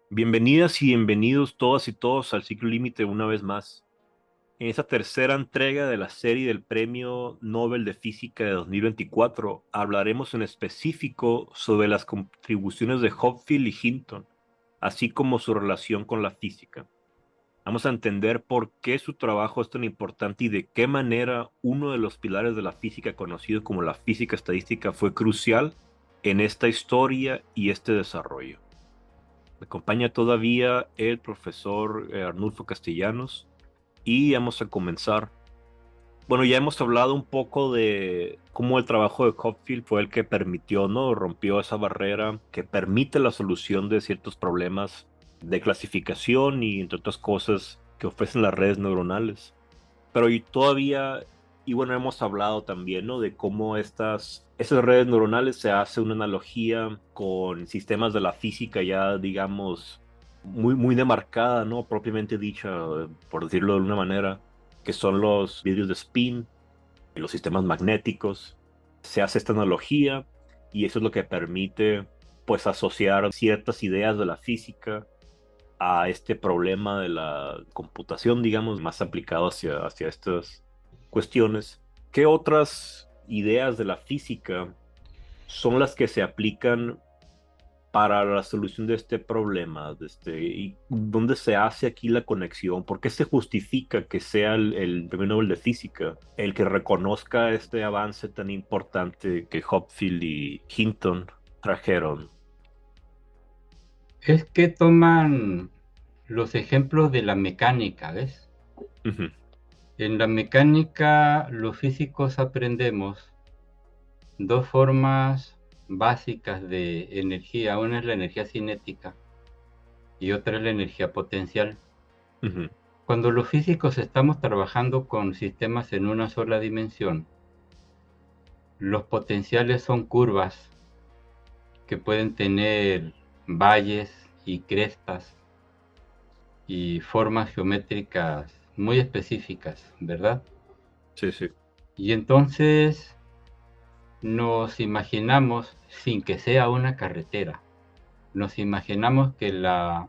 Bienvenidas y bienvenidos todas y todos al Ciclo Límite una vez más. En esta tercera entrega de la serie del Premio Nobel de Física de 2024, hablaremos en específico sobre las contribuciones de Hopfield y Hinton, así como su relación con la física. Vamos a entender por qué su trabajo es tan importante y de qué manera uno de los pilares de la física conocido como la física estadística fue crucial en esta historia y este desarrollo. Me acompaña todavía el profesor Arnulfo Castellanos y vamos a comenzar. Bueno, ya hemos hablado un poco de cómo el trabajo de Hopfield fue el que permitió, ¿no? Rompió esa barrera que permite la solución de ciertos problemas de clasificación y entre otras cosas que ofrecen las redes neuronales. Pero y todavía, y bueno, hemos hablado también, ¿no? De cómo esas redes neuronales se hace una analogía con sistemas de la física ya, digamos, muy demarcada, ¿no? Propiamente dicha, por decirlo de alguna manera, que son los vidrios de spin y los sistemas magnéticos. Se hace esta analogía y eso es lo que permite, pues, asociar ciertas ideas de la física a este problema de la computación, digamos, más aplicado hacia estas cuestiones. ¿Qué otras ideas de la física son las que se aplican para la solución de este problema? ¿Y dónde se hace aquí la conexión? ¿Por qué se justifica que sea el Premio Nobel de Física el que reconozca este avance tan importante que Hopfield y Hinton trajeron? Es que toman los ejemplos de la mecánica, ¿ves? Ujú. En la mecánica, los físicos aprendemos dos formas básicas de energía. Una es la energía cinética y otra es la energía potencial. Ujú. Cuando los físicos estamos trabajando con sistemas en una sola dimensión, los potenciales son curvas que pueden tener valles y crestas y formas geométricas muy específicas, ¿verdad? Sí, sí. Y entonces nos imaginamos, sin que sea una carretera, nos imaginamos que la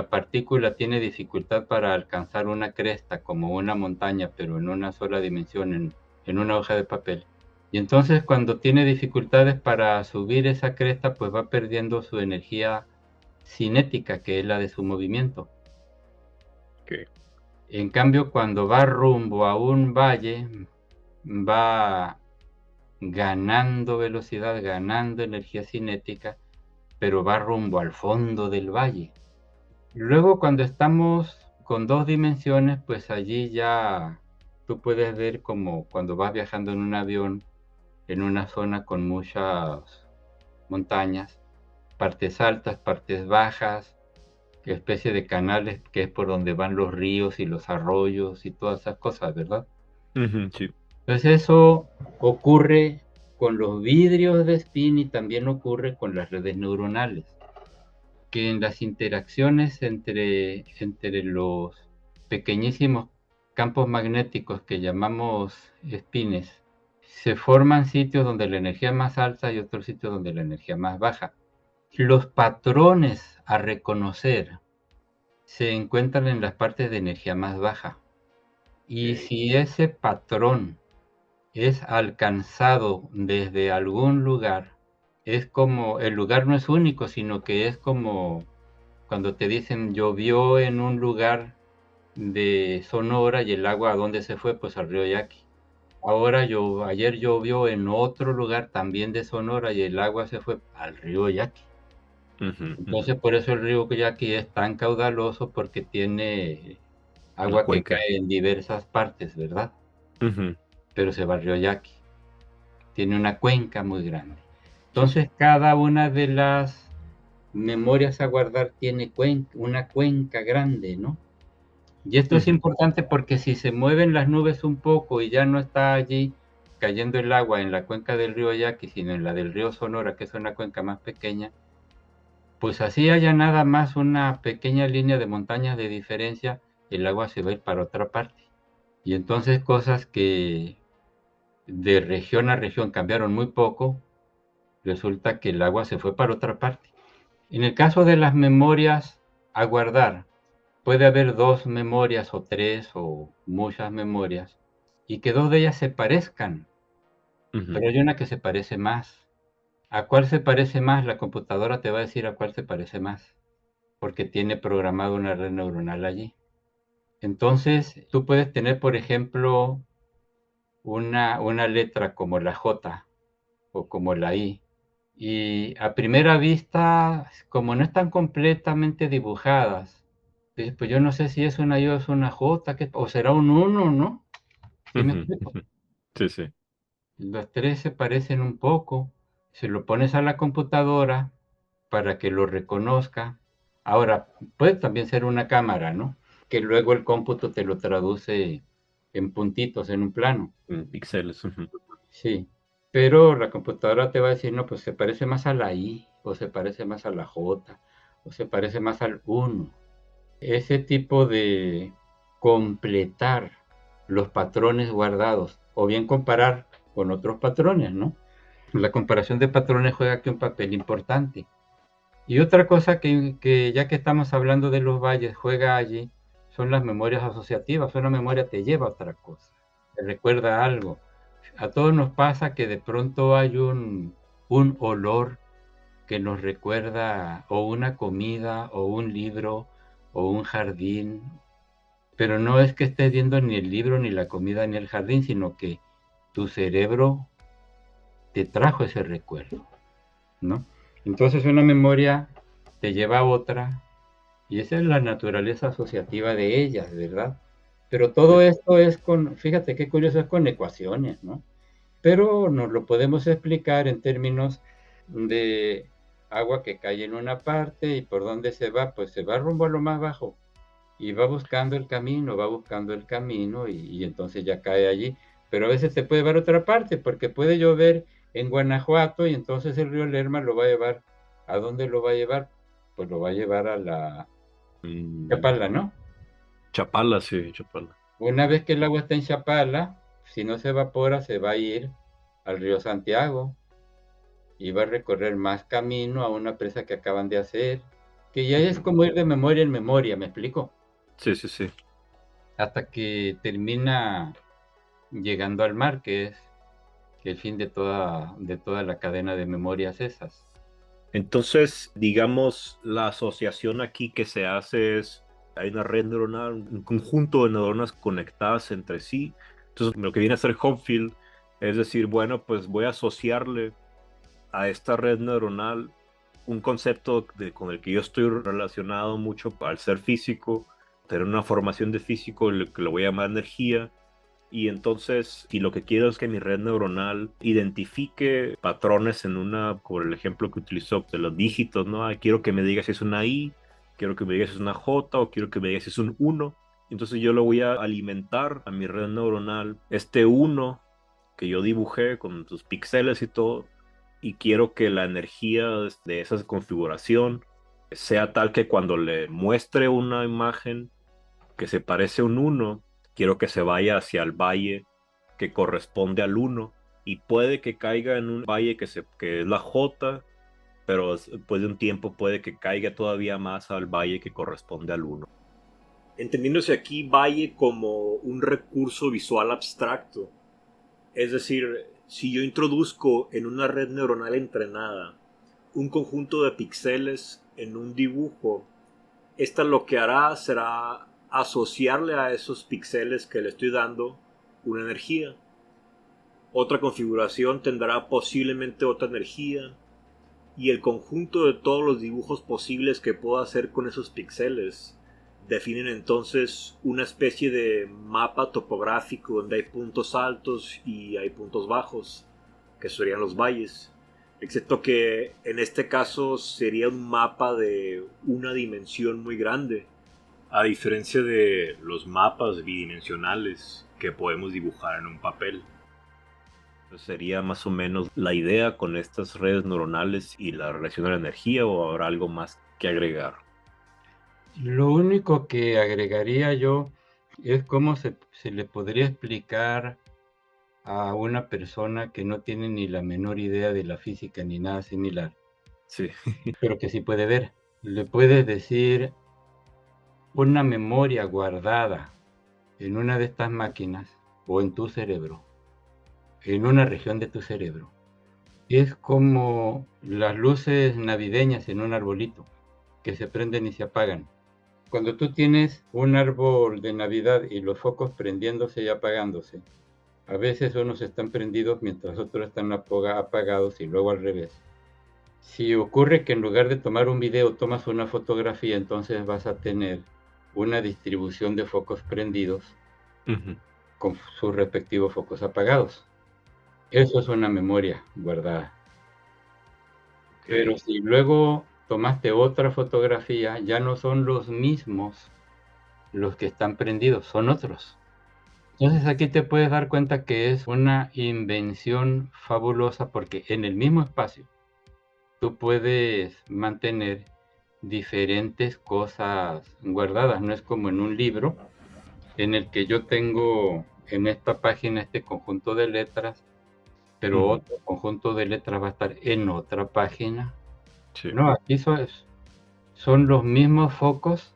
partícula tiene dificultad para alcanzar una cresta como una montaña, pero en una sola dimensión, en una hoja de papel. Y entonces cuando tiene dificultades para subir esa cresta, pues va perdiendo su energía cinética, que es la de su movimiento. Ok. En cambio, cuando va rumbo a un valle, va ganando velocidad, ganando energía cinética, pero va rumbo al fondo del valle. Luego, cuando estamos con dos dimensiones, pues allí ya tú puedes ver como cuando vas viajando en un avión en una zona con muchas montañas, partes altas, partes bajas, especie de canales que es por donde van los ríos y los arroyos y todas esas cosas, ¿verdad? Ujú, sí. Entonces eso ocurre con los vidrios de spin y también ocurre con las redes neuronales, que en las interacciones entre los pequeñísimos campos magnéticos que llamamos espines, se forman sitios donde la energía es más alta y otros sitios donde la energía es más baja. Los patrones a reconocer se encuentran en las partes de energía más baja. Y Ok. si ese patrón es alcanzado desde algún lugar, es como, el lugar no es único, sino que es como cuando te dicen llovió en un lugar de Sonora y el agua a dónde se fue, pues al río Yaqui. Ayer llovió en otro lugar también de Sonora y el agua se fue al río Yaqui. Ujú, ujú. Entonces por eso el río Yaqui es tan caudaloso porque tiene Una agua que cuenca. cae en diversas partes, ¿verdad? Ujú. Pero se va al río Yaqui. Tiene una cuenca muy grande. Sí, sí. Entonces, cada una de las memorias a guardar tiene una cuenca grande, ¿no? Y esto es Ujú. importante porque si se mueven las nubes un poco y ya no está allí cayendo el agua en la cuenca del río Yaqui, sino en la del río Sonora, que es una cuenca más pequeña, pues así haya nada más una pequeña línea de montañas de diferencia, el agua se va a ir para otra parte. Y entonces cosas que de región a región cambiaron muy poco, resulta que el agua se fue para otra parte. En el caso de las memorias a guardar, puede haber 2 memorias o 3 o muchas memorias y que 2 de ellas se parezcan, Ujú. pero hay una que se parece más. ¿A cuál se parece más? La computadora te va a decir a cuál se parece más, porque tiene programada una red neuronal allí. Entonces, tú puedes tener, por ejemplo, una letra como la J o como la I, y a primera vista, como no están completamente dibujadas, dices, pues yo no sé si es una I o es una J, o será un uno, ¿no? ¿Sí me Ujú, explico? ujú. Sí, sí. Los tres se parecen un poco. Se lo pones a la computadora para que lo reconozca. Ahora, puede también ser una cámara, ¿no? Que luego el cómputo te lo traduce en puntitos, en un plano. Píxeles. Ujú. Sí, pero la computadora te va a decir, no, pues se parece más a la I, o se parece más a la J, o se parece más al uno. Ese tipo de completar los patrones guardados, o bien comparar con otros patrones, ¿no? La comparación de patrones juega aquí un papel importante. Y otra cosa que ya que estamos hablando de los valles, juega allí, son las memorias asociativas. Una memoria te lleva a otra cosa, te recuerda algo. A todos nos pasa que de pronto hay un olor que nos recuerda o una comida o un libro o un jardín, pero no es que estés viendo ni el libro, ni la comida, ni el jardín, sino que tu cerebro te trajo ese recuerdo, ¿no? Entonces una memoria te lleva a otra y esa es la naturaleza asociativa de ellas, ¿verdad? Pero todo Sí. esto es fíjate qué curioso, es con ecuaciones, ¿no? Pero nos lo podemos explicar en términos de agua que cae en una parte y por dónde se va, pues se va rumbo a lo más bajo y va buscando el camino y entonces ya cae allí. Pero a veces se puede llevar a otra parte porque puede llover en Guanajuato y entonces el río Lerma lo va a llevar. ¿A dónde lo va a llevar? Pues lo va a llevar a la Mm, Chapala, ¿no? Chapala, sí, Chapala. Una vez que el agua está en Chapala, si no se evapora, se va a ir al río Santiago y va a recorrer más camino a una presa que acaban de hacer, que ya es Ujú. como ir de memoria en memoria, ¿me explico? Sí, sí, sí. Hasta que termina llegando al mar, que es el fin de toda la cadena de memorias esas. Entonces, digamos, la asociación aquí que se hace es, hay una red neuronal, un conjunto de neuronas conectadas entre sí. Entonces, lo que viene a ser Hopfield es decir, bueno, pues voy a asociarle a esta red neuronal un concepto con el que yo estoy relacionado mucho al ser físico, tener una formación de físico, que lo voy a llamar energía. Y entonces, si lo que quiero es que mi red neuronal identifique patrones en como el ejemplo que utilizó de los dígitos, ¿no? Ah, quiero que me digas si es una I, quiero que me digas si es una J o quiero que me digas si es un uno. Entonces yo lo voy a alimentar a mi red neuronal, este uno que yo dibujé con sus píxeles y todo, y quiero que la energía de esa configuración sea tal que cuando le muestre una imagen que se parece a un uno, quiero que se vaya hacia el valle que corresponde al uno y puede que caiga en un valle que es la J, pero después de un tiempo puede que caiga todavía más al valle que corresponde al uno. Entendiéndose aquí valle como un recurso visual abstracto, es decir, si yo introduzco en una red neuronal entrenada un conjunto de píxeles en un dibujo, esta lo que hará será asociarle a esos píxeles que le estoy dando una energía. Otra configuración tendrá posiblemente otra energía y el conjunto de todos los dibujos posibles que puedo hacer con esos píxeles definen entonces una especie de mapa topográfico donde hay puntos altos y hay puntos bajos, que serían los valles. Excepto que en este caso sería un mapa de una dimensión muy grande, a diferencia de los mapas bidimensionales que podemos dibujar en un papel. Sería más o menos la idea con estas redes neuronales y la relación de la energía, o habrá algo más que agregar. Lo único que agregaría yo es cómo se le podría explicar a una persona que no tiene ni la menor idea de la física ni nada similar. Sí. pero que sí puede ver. Le puedes decir una memoria guardada en una de estas máquinas o en tu cerebro, en una región de tu cerebro. Es como las luces navideñas en un arbolito, que se prenden y se apagan. Cuando tú tienes un árbol de Navidad y los focos prendiéndose y apagándose, a veces unos están prendidos mientras otros están apagados y luego al revés. Si ocurre que en lugar de tomar un video tomas una fotografía, entonces vas a tener una distribución de focos prendidos Ujú. con sus respectivos focos apagados. Eso es una memoria guardada. Pero Ok. si luego tomaste otra fotografía, ya no son los mismos los que están prendidos, son otros. Entonces aquí te puedes dar cuenta que es una invención fabulosa porque en el mismo espacio tú puedes mantener diferentes cosas guardadas. No es como en un libro en el que yo tengo en esta página este conjunto de letras, pero Ujú. otro conjunto de letras va a estar en otra página. Sí. No, aquí son los mismos focos,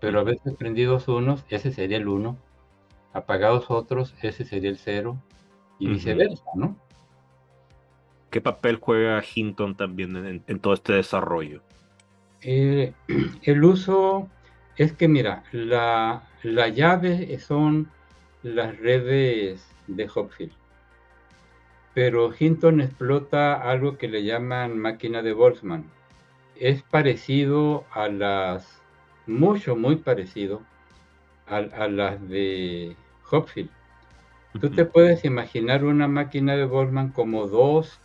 pero a Ujú. veces prendidos unos, ese sería el uno, apagados otros, ese sería el cero, y Ujú. viceversa, ¿no? ¿Qué papel juega Hinton también en todo este desarrollo? Eh, el uso es que, mira, la llave son las redes de Hopfield, pero Hinton explota algo que le llaman máquina de Boltzmann. Es parecido a muy parecido a las de Hopfield. Tú te Ujú. puedes imaginar una máquina de Boltzmann como dos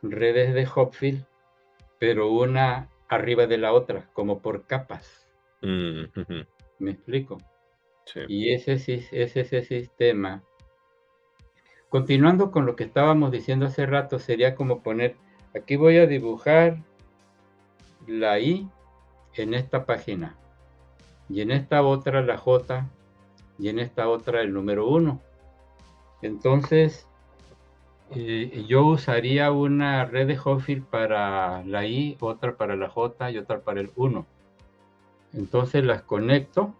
redes de Hopfield, pero una arriba de la otra, como por capas. Ujú. ¿Me explico? Sí. Y ese sistema. Continuando con lo que estábamos diciendo hace rato, sería como poner, aquí voy a dibujar la I en esta página, y en esta otra la J, y en esta otra el número 1. Entonces, yo usaría una red de Hopfield para la I, otra para la J y otra para el 1. Entonces las conecto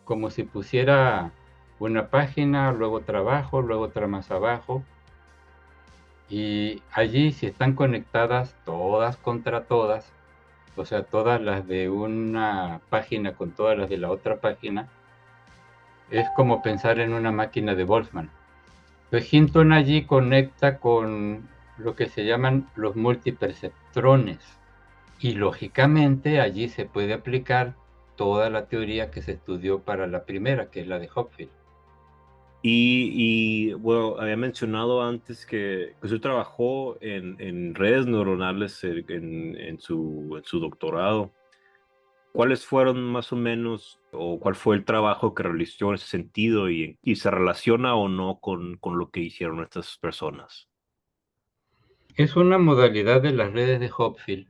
como si pusiera una página, luego otra abajo, luego otra más abajo. Y allí si están conectadas todas contra todas, o sea, todas las de una página con todas las de la otra página, es como pensar en una máquina de Boltzmann. Pues Hinton allí conecta con lo que se llaman los multiperceptrones. Y lógicamente allí se puede aplicar toda la teoría que se estudió para la primera, que es la de Hopfield. Bueno, había mencionado antes que usted trabajó en redes neuronales en su doctorado. ¿Cuáles fueron más o menos, o cuál fue el trabajo que realizó en ese sentido y se relaciona o no con lo que hicieron estas personas? Es una modalidad de las redes de Hopfield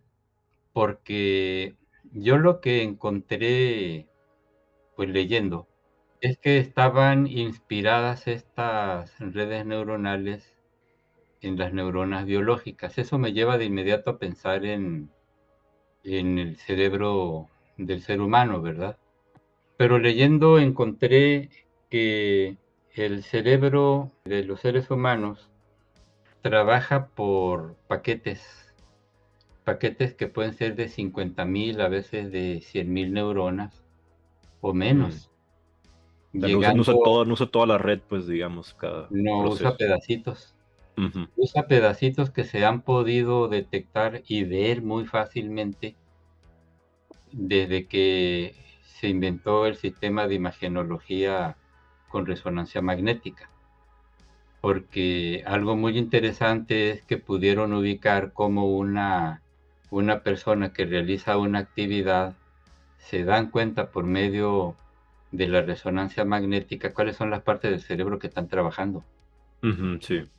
porque yo lo que encontré, pues leyendo, es que estaban inspiradas estas redes neuronales en las neuronas biológicas. Eso me lleva de inmediato a pensar en el cerebro del ser humano, ¿verdad? Pero leyendo encontré que el cerebro de los seres humanos trabaja por paquetes que pueden ser de 50.000, a veces de 100.000 neuronas o Mm. menos, O sea, no usa llegando, no usa toda la red, pues, digamos, cada no usa proceso. pedacitos. Ujú. Usa pedacitos que se han podido detectar y ver muy fácilmente desde que se inventó el sistema de imagenología con resonancia magnética. Porque algo muy interesante es que pudieron ubicar cómo una persona que realiza una actividad se dan cuenta por medio de la resonancia magnética cuáles son las partes del cerebro que están trabajando. Ujú, sí.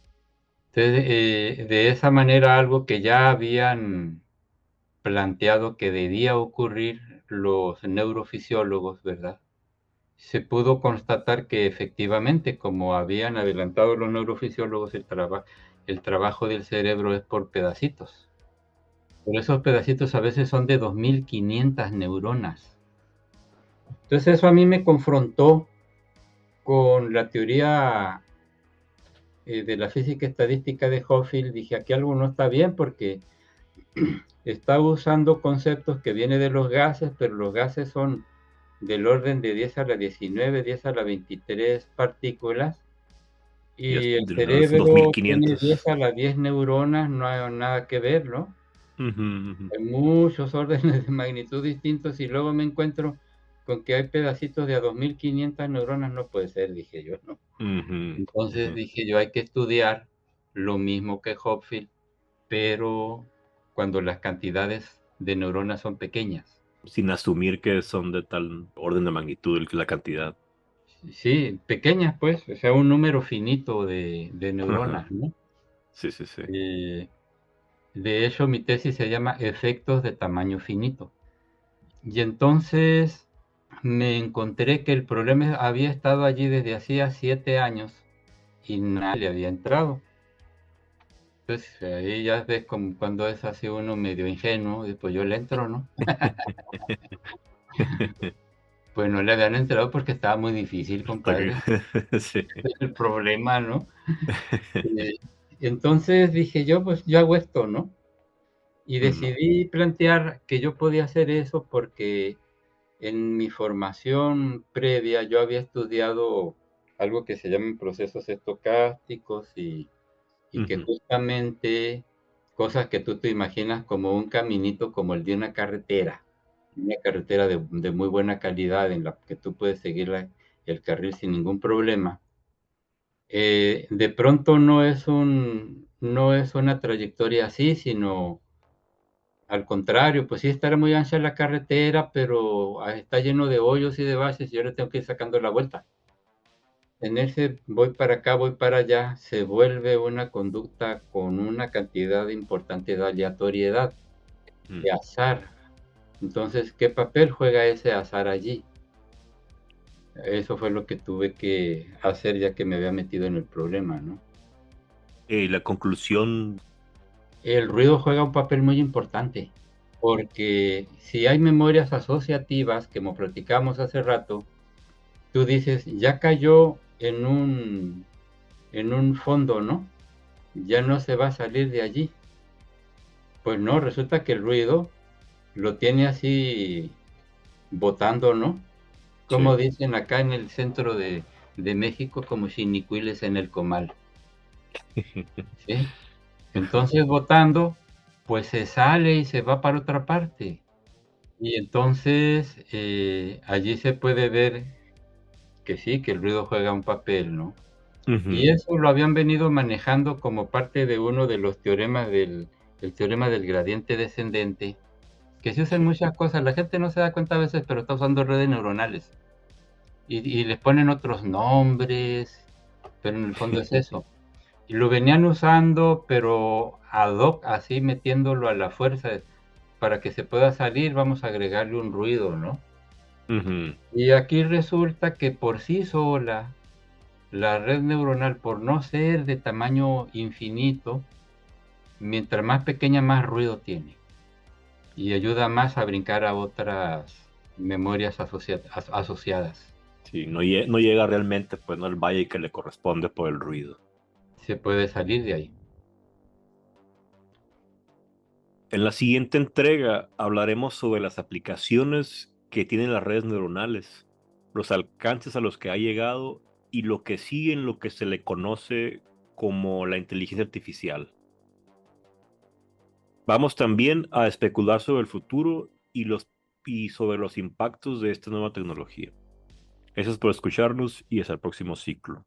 Entonces, de esa manera, algo que ya habían planteado que debía ocurrir los neurofisiólogos, ¿verdad? Se pudo constatar que efectivamente, como habían adelantado los neurofisiólogos, el trabajo del cerebro es por pedacitos. pero esos pedacitos a veces son de 2500 neuronas. Entonces eso a mí me confrontó con la teoría de la física estadística de Hopfield. Dije, aquí algo no está bien porque está usando conceptos que vienen de los gases, pero los gases son del orden de 10 a la 19, 10 a la 23 partículas, Y es y el de las cerebro tiene 10 2500. a la 10 neuronas, no hay nada que ver, ¿no? Ujú, ujú, Hay muchos órdenes de magnitud distintos y luego me encuentro con que hay pedacitos de a 2500 neuronas, no puede ser, dije yo, ¿no? ujú, Entonces ujú. dije yo, hay que estudiar lo mismo que Hopfield, pero cuando las cantidades de neuronas son pequeñas. Sin asumir que son de tal orden de magnitud la cantidad. Sí, pequeñas pues, o sea, un número finito de Ajá. neuronas, ¿no? Sí, sí, sí. Eh, de hecho, mi tesis se llama Efectos de tamaño finito. Y entonces me encontré que el problema había estado allí desde hacía 7 años y nadie le había entrado. Entonces ahí ya ves como cuando es así uno medio ingenuo, y pues yo le entro, ¿no? Pues no le habían entrado porque estaba muy difícil, Hasta que- compadre. Sí. El problema, ¿no? Eh, entonces dije yo, pues yo hago esto, ¿no? Y Ujú, decidí plantear que yo podía hacer eso porque en mi formación previa yo había estudiado algo que se llaman procesos estocásticos y que ujú, justamente cosas que tú te imaginas como un caminito como el de una carretera de muy buena calidad en la que tú puedes seguir el carril sin ningún problema. De pronto no es una trayectoria así, sino al contrario, pues sí estará muy ancha la carretera, pero está lleno de hoyos y de baches y yo le tengo que ir sacando la vuelta. En ese voy para acá, voy para allá, se vuelve una conducta con una cantidad importante de aleatoriedad, ujú. de azar. Entonces, ¿qué papel juega ese azar allí? Eso fue lo que tuve que hacer ya que me había metido en el problema, ¿no? La conclusión, El ruido juega un papel muy importante, porque si hay memorias asociativas, como platicamos hace rato, tú dices, ya cayó en un fondo, ¿no? Ya no se va a salir de allí. Pues no, resulta que el ruido lo tiene así botando, ¿no? Como sí. dicen acá en el centro de México, como chinicuiles en el comal, ¿sí? Entonces botando, pues se sale y se va para otra parte. Y entonces allí se puede ver que sí, que el ruido juega un papel, ¿no? Y Ujú, eso lo habían venido manejando como parte de uno de los teoremas el teorema del gradiente descendente, que se usa en sí. muchas cosas. La gente no se da cuenta a veces, pero está usando redes neuronales y les ponen otros nombres, pero en el fondo es eso. Y lo venían usando, pero ad hoc, así metiéndolo a la fuerza. Para que se pueda salir, vamos a agregarle un ruido, ¿no? Ujú, Y aquí resulta que por sí sola, la red neuronal, por no ser de tamaño infinito, mientras más pequeña, más ruido tiene. Y ayuda más a brincar a otras memorias asociadas. sí, no llega realmente pues no al valle que le corresponde por el ruido. Se puede salir de ahí. En la siguiente entrega hablaremos sobre las aplicaciones que tienen las redes neuronales, los alcances a los que ha llegado y lo que sigue en lo que se le conoce como la inteligencia artificial. Vamos también a especular sobre el futuro y sobre los impactos de esta nueva tecnología. Gracias por escucharnos y hasta el próximo ciclo.